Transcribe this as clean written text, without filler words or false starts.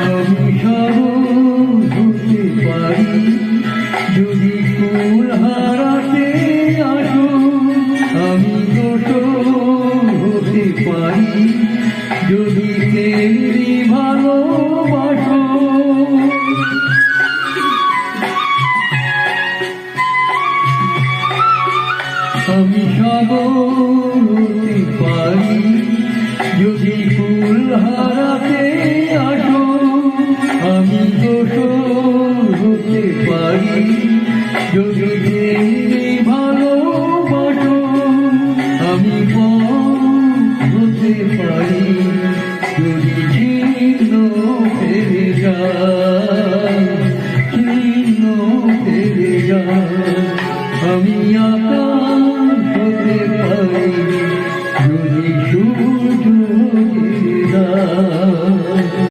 আমি সরল হতে পারি যদি কুল হারাতে আসো, আমি দোষর হতে পারি যদি তেমনি ভালোবাসো। আমি সবল হতে পারি যদি ফুল হারাতে আসো, আমি দোষর হতে পারি যদি তেমনি ভালোবাসো। আমি পথ হতে পারি যদি চিহ্ন ফেলে যায়, চিহ্ন ফেলে যায়। আমি আকাশ হতে পারি যদি সূর্য